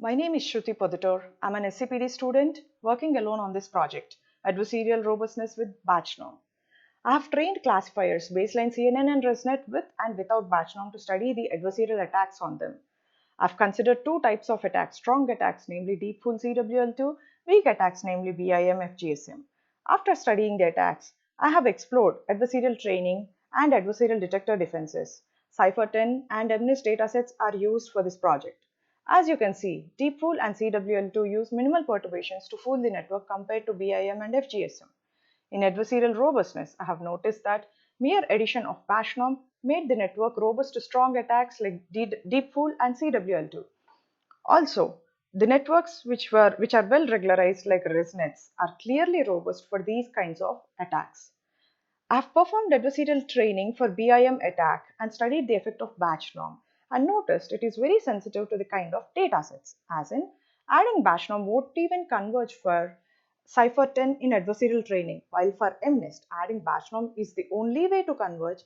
My name is Shruti Podator. I'm an SCPD student working alone on this project, Adversarial Robustness with batch norm. I have trained classifiers, baseline CNN and ResNet with and without batch norm to study the adversarial attacks on them. I've considered two types of attacks, strong attacks, namely deep full CWL2, weak attacks, namely BIM, FGSM. After studying the attacks, I have explored adversarial training and adversarial detector defenses. Cypher 10 and MNIST datasets are used for this project. As you can see, deep fool and CWL2 use minimal perturbations to fool the network compared to BIM and FGSM. In adversarial robustness, I have noticed that mere addition of batch norm made the network robust to strong attacks like deep fool and CWL2. Also, the networks which are well regularized like ResNets are clearly robust for these kinds of attacks. I have performed adversarial training for BIM attack and studied the effect of batch norm and noticed it is very sensitive to the kind of datasets, as in adding batch norm won't even converge for Cypher 10 in adversarial training, while for MNIST, adding batch norm is the only way to converge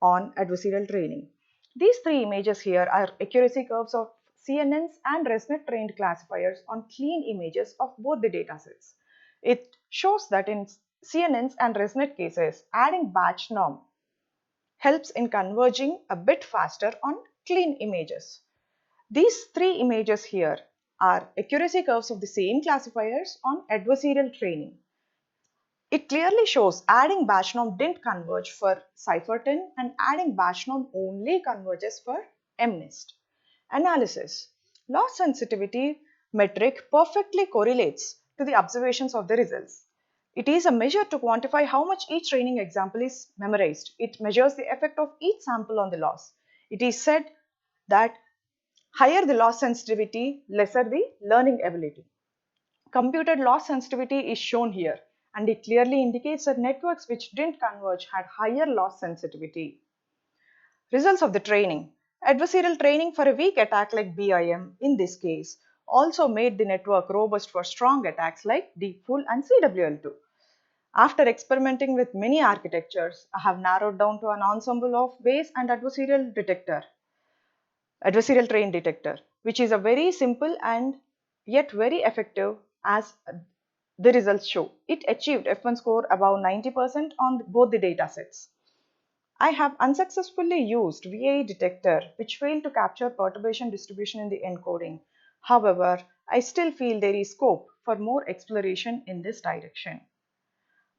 on adversarial training. These three images here are accuracy curves of CNNs and ResNet trained classifiers on clean images of both the datasets. It shows that in CNNs and ResNet cases, adding batch norm helps in converging a bit faster on clean images. These three images here are accuracy curves of the same classifiers on adversarial training. It clearly shows adding batch norm didn't converge for Cypher 10 and adding batch norm only converges for MNIST. Analysis. Loss sensitivity metric perfectly correlates to the observations of the results. It is a measure to quantify how much each training example is memorized. It measures the effect of each sample on the loss. It is said that higher the loss sensitivity, lesser the learning ability. Computed loss sensitivity is shown here, and it clearly indicates that networks which didn't converge had higher loss sensitivity. Results of the training. Adversarial training for a weak attack like BIM, in this case, also made the network robust for strong attacks like deep fool and CWL2. After experimenting with many architectures, I have narrowed down to an ensemble of base and adversarial train detector, which is a very simple and yet very effective as the results show. It achieved F1 score above 90% on both the datasets. I have unsuccessfully used VAE detector which failed to capture perturbation distribution in the encoding. However, I still feel there is scope for more exploration in this direction.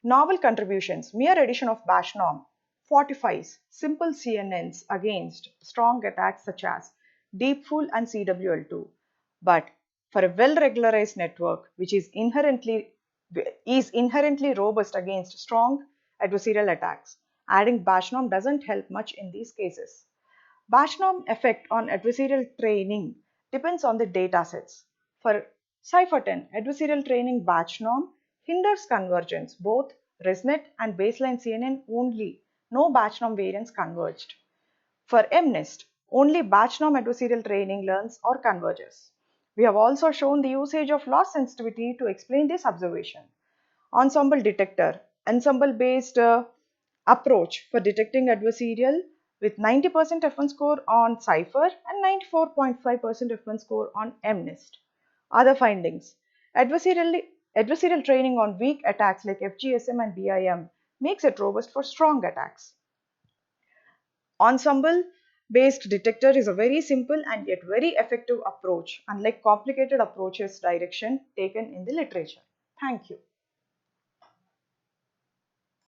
Novel contributions. Mere addition of batch norm fortifies simple CNNs against strong attacks such as deep fool and CWL2. But for a well-regularized network which is inherently robust against strong adversarial attacks, adding batch norm doesn't help much in these cases. Batch norm effect on adversarial training depends on the datasets. For Cypher 10, adversarial training batch norm hinders convergence, both ResNet and baseline CNN only, no batch norm variants converged. For MNIST, only batch norm adversarial training learns or converges. We have also shown the usage of loss sensitivity to explain this observation. Ensemble detector, ensemble based approach for detecting adversarial with 90% F1 score on Cypher and 94.5% F1 score on MNIST. Other findings. Adversarial training on weak attacks like FGSM and BIM makes it robust for strong attacks. Ensemble based detector is a very simple and yet very effective approach, unlike complicated approaches direction taken in the literature. Thank you.